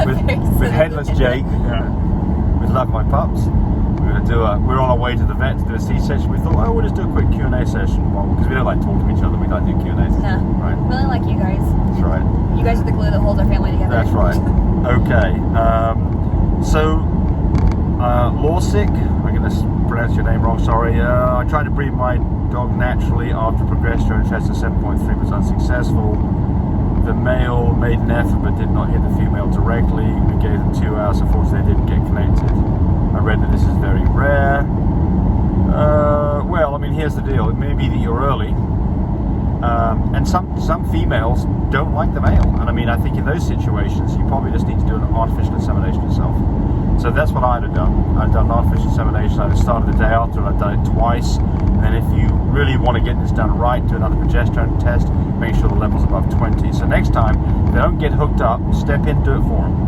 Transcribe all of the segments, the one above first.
with Headless Jake, with Love My Pups. We're on our way to the vet to do a C-section. We thought, oh, we'll just do a quick Q&A session, because we don't like talking to each other. We don't do Q&As. No, right? Really like you guys. That's right. You guys are the glue that holds our family together. That's right. Okay. So, Lawsick, I'm going to pronounce your name wrong, sorry. I tried to breed my dog naturally after progesterone test of 7.3 was unsuccessful. The male made an effort but did not hit the female directly. We gave them 2 hours. Unfortunately, they didn't get connected. I read that this is very rare. Well, I mean, here's the deal. It may be that you're early. And some females don't like the male. And I mean, I think in those situations, you probably just need to do an artificial insemination yourself. So that's what I'd have done. I'd done an artificial insemination. I'd have started the day after, and I'd done it twice. And then if you really want to get this done right, do another progesterone test, make sure the level's above 20. So next time, if they don't get hooked up, step in, do it for them.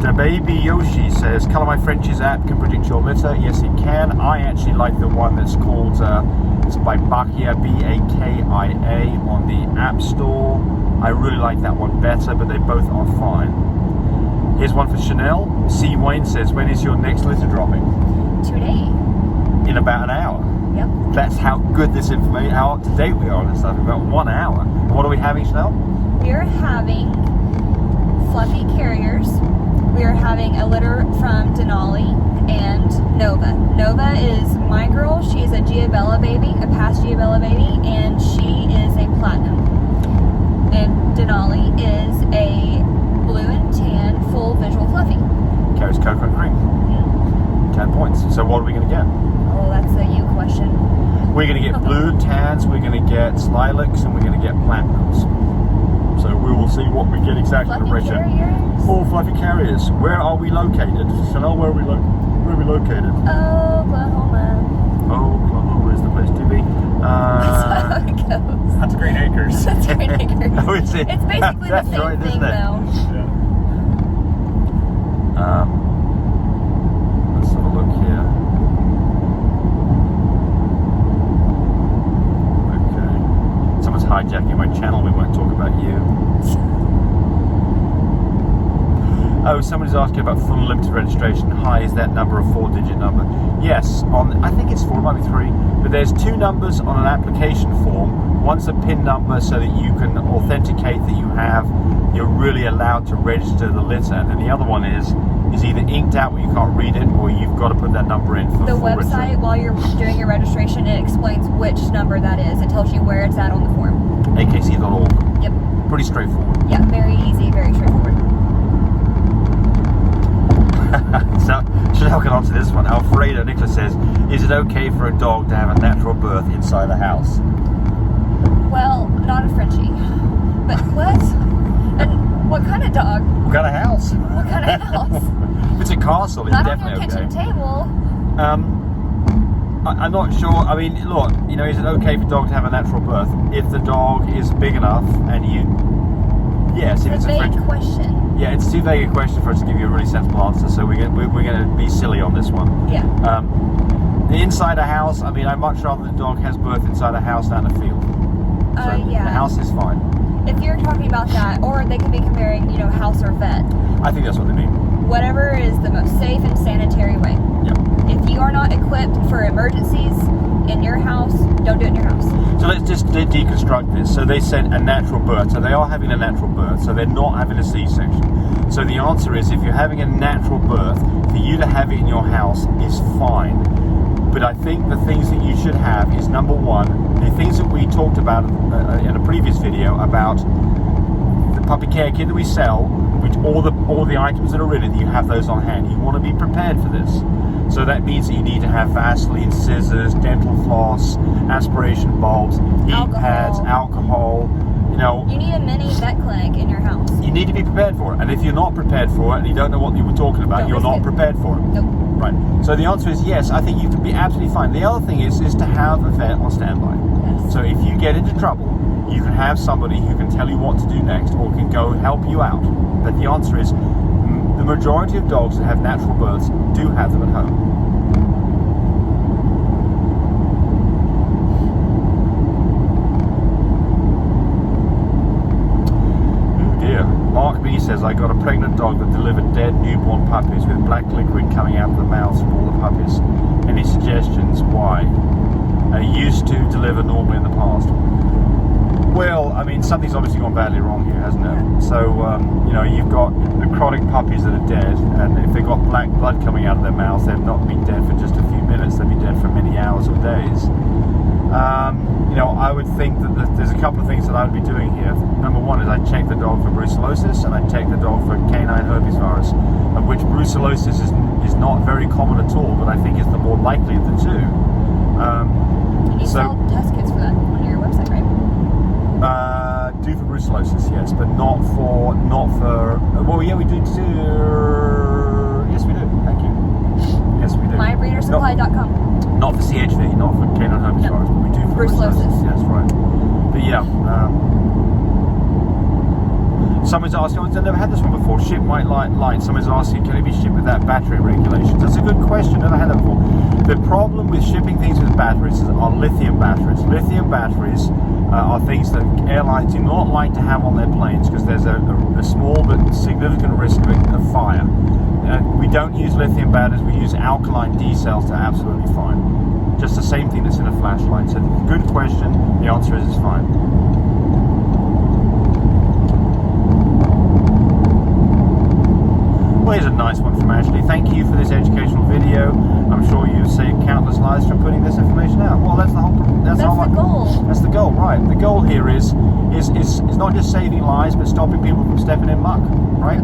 The Baby Yoshi says, Color My Frenchie's app can predict your litter. Yes, it can. I actually like the one that's called, it's by Bakia, B-A-K-I-A, on the App Store. I really like that one better, but they both are fine. Here's one for Chanel. C. Wayne says, when is your next litter dropping? Today. In about an hour. Yep. That's how good this information, how up to date we are on this stuff. In about 1 hour. And what are we having, Chanel? We're having fluffy carriers. We are having a litter from Denali and Nova. Nova is my girl. She's a Giabella baby, a past Giabella baby, and she is a platinum. And Denali is a blue and tan full visual fluffy. Carries cocoa and cream. Mm-hmm. 10 points. So what are we going to get? Oh, that's a you question. We're going to get blue and tans, we're going to get lilacs, and we're going to get platinums. So we will see what we get exactly in the Fluffy ratio. carriers? All fluffy carriers. Where are we located? Chanel, where are we located? Oklahoma. Oklahoma is the place to be. That's how it goes. That's Green Acres. That's Green Acres. Oh, is it? It's basically the same right, thing, though. Yeah. Let's have a look here. Okay. Someone's hijacking my channel. We won't talk about you. Oh, somebody's asking about full limited registration. Hi, is that number a 4-digit number? Yes, I think it's 4, it might be 3, but there's 2 numbers on an application form. One's a PIN number so that you can authenticate that you're really allowed to register the litter, and then the other one is either inked out where you can't read it, or you've got to put that number in for the full website. While you're doing your registration, it explains which number that is. It tells you where it's at on the form. akc.org. Yep. Pretty straightforward. Yeah, very easy, very straightforward. So, Chanel can answer this one. Alfredo Nicholas says, is it okay for a dog to have a natural birth inside a house? Well, not a Frenchie. But what? And what kind of dog? What kind of house? What kind of house? If it's a castle, it's Not on definitely your kitchen okay. table. I'm not sure. I mean, look, is it okay for a dog to have a natural birth? If the dog is big enough and yes, if it's a French question. Yeah, it's too vague a question for us to give you a really sensible answer, so we're going to be silly on this one. Yeah. Inside a house, I mean, I'd much rather the dog has birth inside a house than a field. So Yeah. The house is fine. If you're talking about that, or they could be comparing, house or vet. I think that's what they mean. Whatever is the most safe and sanitary way. Yeah. If you are not equipped for emergencies in your house, don't do it in your house. So let's just deconstruct this. So they said a natural birth. So they are having a natural birth. So they're not having a C-section. So the answer is, if you're having a natural birth, for you to have it in your house is fine. But I think the things that you should have is, number one, the things that we talked about in a previous video about the puppy care kit that we sell, which all the items that are in it, you have those on hand. You want to be prepared for this. So that means that you need to have Vaseline, scissors, dental floss, aspiration bulbs, heat pads, alcohol. You need a mini vet clinic in your house. You need to be prepared for it. And if you're not prepared for it and you don't know what you were talking about, you're not prepared for it. Nope. Right. So the answer is yes, I think you can be absolutely fine. The other thing is to have a vet on standby. Yes. So if you get into trouble, you can have somebody who can tell you what to do next or can go help you out. But the answer is, the majority of dogs that have natural births do have them at home. Mark B says, I got a pregnant dog that delivered dead newborn puppies with black liquid coming out of the mouths from all the puppies. Any suggestions why? Used to deliver normally in the past. Well, I mean, something's obviously gone badly wrong here, hasn't it? So, you know, you've got necrotic puppies that are dead, and if they've got black blood coming out of their mouths, they've not been dead for just a few minutes, they'll be dead for many hours or days. You know, I would think that there's a couple of things that I would be doing here. Number one is I'd check the dog for brucellosis, and I'd check the dog for canine herpes virus, of which brucellosis is not very common at all, but I think is the more likely of the two. And you sell test kits for that on your website, right? Do for brucellosis, yes, but not for. Well, yeah, we do too. Yes, we do. Thank you. Yes, we do. MyBreederSupply.com. Not for CHV, not for canine herpes virus, but we do for brucellosis. Yes, right. But yeah. Someone's asking, I've never had this one before. Ship white light. Someone's asking, can it be shipped without battery regulations? That's a good question. Never had that before. The problem with shipping things with batteries are lithium batteries. Lithium batteries are things that airlines do not like to have on their planes because there's a small but significant risk of fire. We don't use lithium batteries. We use alkaline D cells to absolutely fine. Just the same thing that's in a flashlight. So good question. The answer is it's fine. Well, here's a nice one from Ashley. Thank you for this educational video. I'm sure you've saved countless lives from putting this information out. Well, that's the whole. That's the goal. That's the goal, right? The goal here is not just saving lives, but stopping people from stepping in muck, right?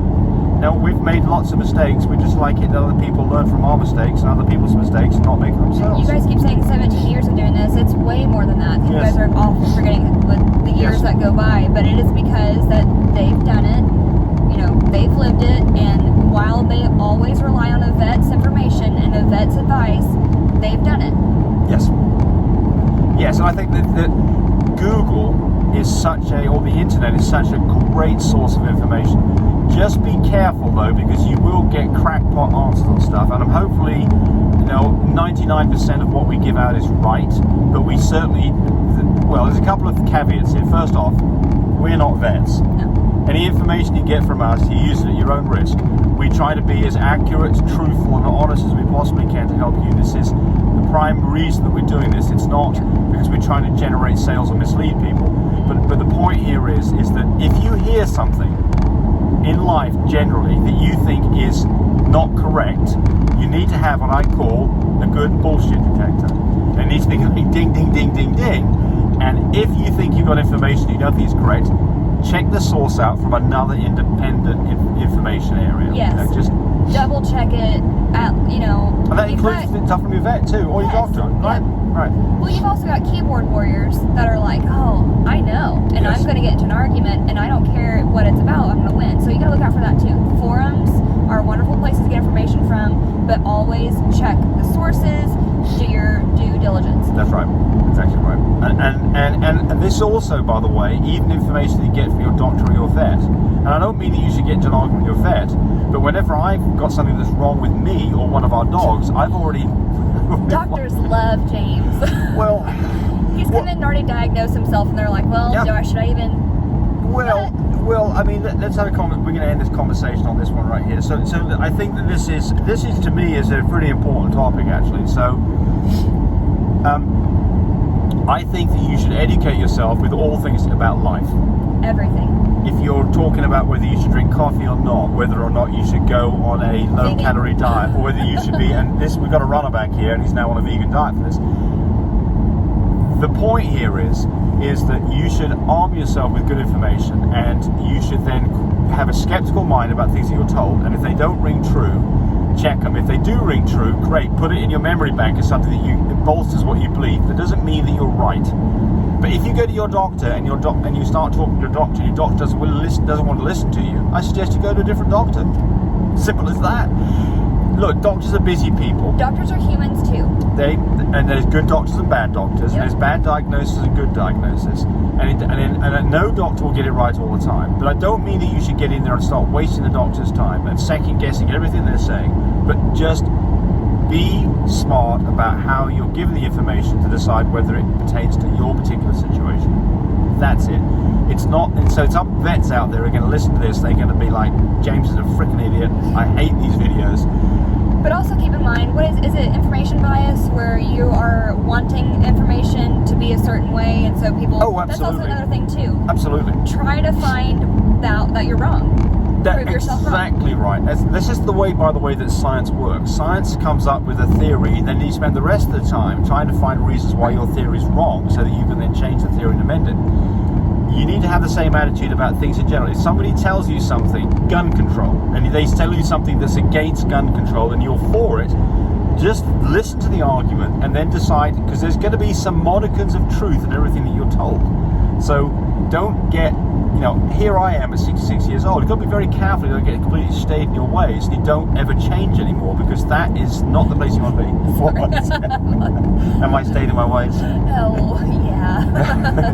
Now, we've made lots of mistakes. We just like it that other people learn from our mistakes and other people's mistakes and not make them themselves. You guys keep saying 17 years of doing this. It's way more than that. You guys are awful forgetting the years that go by, but it is because that they've done it. You know, they've lived it, and while they always rely on a vet's information and a vet's advice, they've done it. Yes. Yes, and I think that Google is or the internet is such a great source of information. Just be careful though, because you will get crackpot answers on stuff, and I'm hopefully, you know, 99% of what we give out is right, but we certainly, well, there's a couple of caveats here. First off, we're not vets. No. Any information you get from us, you use it at your own risk. We try to be as accurate, truthful, and honest as we possibly can to help you. This is the prime reason that we're doing this. It's not because we're trying to generate sales or mislead people. But the point here is that if you hear something in life generally that you think is not correct, you need to have what I call a good bullshit detector. It needs to be going ding, ding, ding, ding, ding. And if you think you've got information you don't think is correct, check the source out from another independent information area. Yes. You know, just double check it at, you know. And that includes stuff from your vet too, or your doctor, right? Yeah. Right. Well, you've also got keyboard warriors that are like, oh, I know, and I'm going to get into an argument, and I don't care what it's about, I'm going to win. So you got to look out for that too. Forums are wonderful places to get information from, but always check the sources, do your due diligence. That's right. Exactly right. And this also, by the way, even information that you get from your doctor or your vet. And I don't mean that you should get into an argument with your vet, but whenever I've got something that's wrong with me or one of our dogs, I've already... Doctors love James. Well... He's come in and already diagnosed himself, and they're like, well, should I even... Well, I mean, let's have a comment. We're going to end this conversation on this one right here. So I think that this is to me is a pretty important topic actually. So, I think that you should educate yourself with all things about life. Everything. If you're talking about whether you should drink coffee or not, whether or not you should go on a low-calorie diet, or whether you should be, and this, we've got a runner back here, and he's now on a vegan diet for this. The point here is that you should arm yourself with good information, and you should then have a skeptical mind about things that you're told, and if they don't ring true, check them. If they do ring true, great, put it in your memory bank as something that bolsters what you believe. That doesn't mean that you're right. But if you go to your doctor and you start talking to your doctor, and your doctor doesn't want to listen to you, I suggest you go to a different doctor. Simple as that. Look, doctors are busy people. Doctors are humans too. And there's good doctors and bad doctors, and there's bad diagnosis and good diagnosis, and no doctor will get it right all the time. But I don't mean that you should get in there and start wasting the doctor's time and second guessing everything they're saying. But just be smart about how you're given the information to decide whether it pertains to your particular situation. That's it. It's not, and so some vets out there are going to listen to this. They're going to be like, James is a freaking idiot. I hate these videos. But also keep in mind, what is it information bias, where you are wanting information to be a certain way, and so people. Oh, absolutely. That's also another thing too. Absolutely. Try to find out that you're wrong. Prove yourself exactly wrong. Right. This is the way, by the way, that science works. Science comes up with a theory, and then you spend the rest of the time trying to find reasons why your theory is wrong, so that you can then change the theory and amend it. You need to have the same attitude about things in general. If somebody tells you something, gun control, and they tell you something that's against gun control and you're for it, just listen to the argument and then decide, because there's going to be some modicums of truth in everything that you're told. So don't get, here I am at 66 years old. You've got to be very careful. You don't get completely stayed in your ways, and you don't ever change anymore, because that is not the place you want to be. Am I stayed in my ways? Oh, yeah.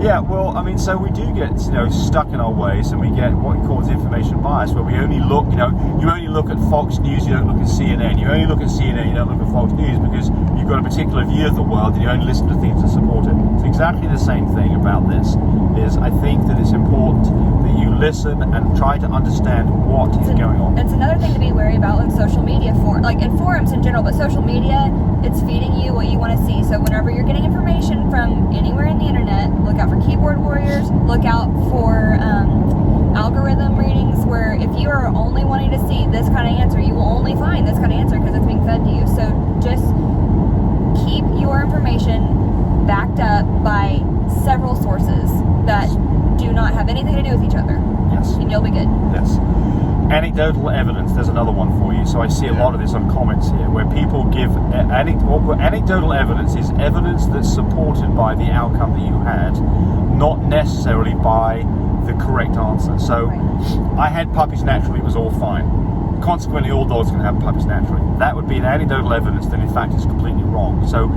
Yeah, well, I mean, so we do get, stuck in our ways, and we get what we call information bias, where we only look, you only look at Fox News, you don't look at CNN. You only look at CNN, you don't look at Fox News, because you've got a particular view of the world, and you only listen to things that support it. It's exactly the same thing about this, is I think that it's important that you listen and try to understand what is going on. It's another thing to be wary about with social media, in forums in general, but social media, it's feeding you what you want to see. So whenever you're getting information from anywhere in the internet, look out for keyboard warriors, look out for algorithm readings, where if you are only wanting to see this kind of answer, you will only find this kind of answer because it's being fed to you. So just keep your information backed up by several sources that do not have anything to do with each other. Yes. And you'll be good. Yes. Anecdotal evidence, there's another one for you. So I see a lot of this on comments here, where people give anecdotal evidence is evidence that's supported by the outcome that you had, not necessarily by the correct answer. So I had puppies naturally, it was all fine. Consequently, all dogs can have puppies naturally. That would be an anecdotal evidence that in fact is completely wrong. So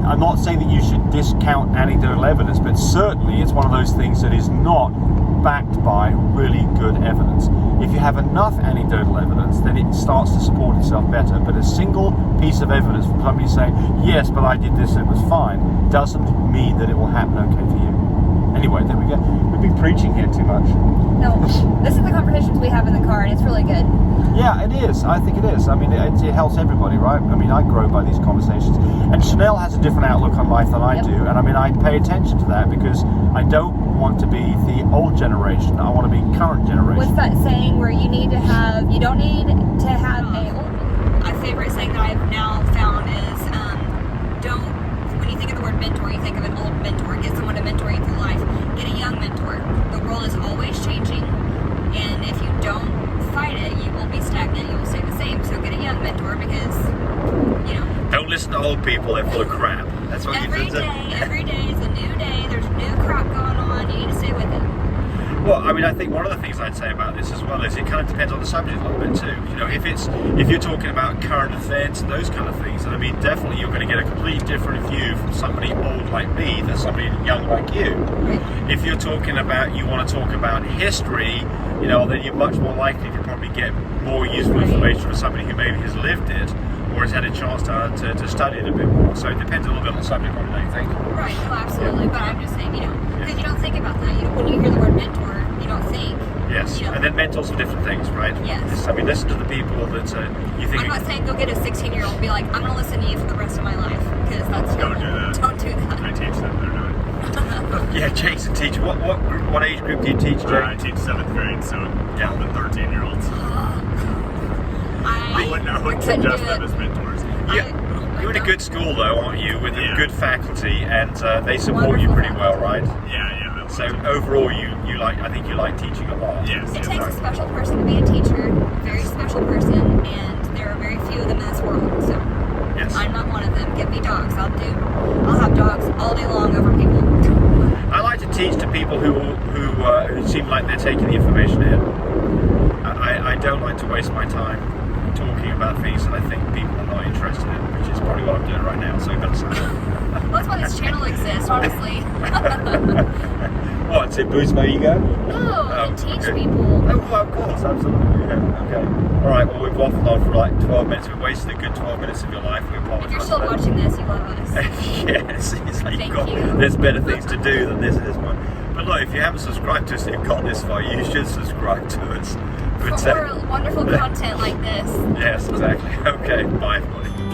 I'm not saying that you should discount anecdotal evidence, but certainly it's one of those things that is not backed by really good evidence. If you have enough anecdotal evidence, then it starts to support itself better. But a single piece of evidence from somebody saying, yes, but I did this and it was fine, doesn't mean that it will happen okay for you. Anyway, there we go. We've been preaching here too much. No, this is the conversations we have in the car, and it's really good. Yeah, it is. I think it is. I mean, it helps everybody, right? I mean, I grow by these conversations. And Chanel has a different outlook on life than I do. And I mean, I pay attention to that because I don't want to be the old generation. I want to be current generation. What's that saying where you don't need to have my favorite saying that I've now found is, when you think of the word mentor, you think of an old mentor. Get someone to mentor you through life. Get a young mentor. The world is always changing, and if you don't fight it, you will be stagnant. You will stay the same. So get a young mentor, because don't listen to old people. They're full of crap. That's what every you say. Every day is a new day. There's new crap going on. You need to stay with it. Well, I mean, I think one of the things I'd say about this as well is it kind of depends on the subject a little bit too. If you're talking about current events and those kind of things, then I mean, definitely you're going to get a completely different view from somebody old like me than somebody young like you. If you're talking about, you want to talk about history, then you're much more likely to probably get more useful information from somebody who maybe has lived it or has had a chance to study it a bit more. So it depends a little bit on the subject, don't you think? Right, no, absolutely. But I'm just saying, because you don't think about that. When you hear the word mentor, you don't think. Yes, and then mentors are different things, right? Yes. I mean, listen to the people that you think... I'm not saying go get a 16-year-old and be like, I'm going to listen to you for the rest of my life, because that's... Don't do that. Don't do that. I teach them, they're doing it. Yeah, Jake's a teacher. What age group do you teach, Jake? I teach 7th grade, so the 13-year-olds. I would suggest them as mentors. You're in a good school, though, aren't you? With a good faculty, and they support you pretty well, right? Yeah. So overall, I think you like teaching a lot. Yes. It takes a special person to be a teacher, a very special person, and there are very few of them in this world. So yes. I'm not one of them. Give me dogs. I'll have dogs all day long over people. I like to teach to people who seem like they're taking the information in. I don't like to waste my time talking about things that I think people are not interested in, which is probably what I'm doing right now. So you better say. Well, that's why this channel exists, honestly. What, to boost my ego? No, to teach okay. people. Oh, well, of course, absolutely. Yeah. Okay. All right. Well, we've waffled on for like 12 minutes. We've wasted a good 12 minutes of your life. We apologize. If you're still watching this, you love us. Yes. It's like Thank you've got, you. there's better things to do than this at this point. But look, if you haven't subscribed to us and you've got this far, you should subscribe to us. For more wonderful content like this. Yes, exactly. Okay. Bye, everybody.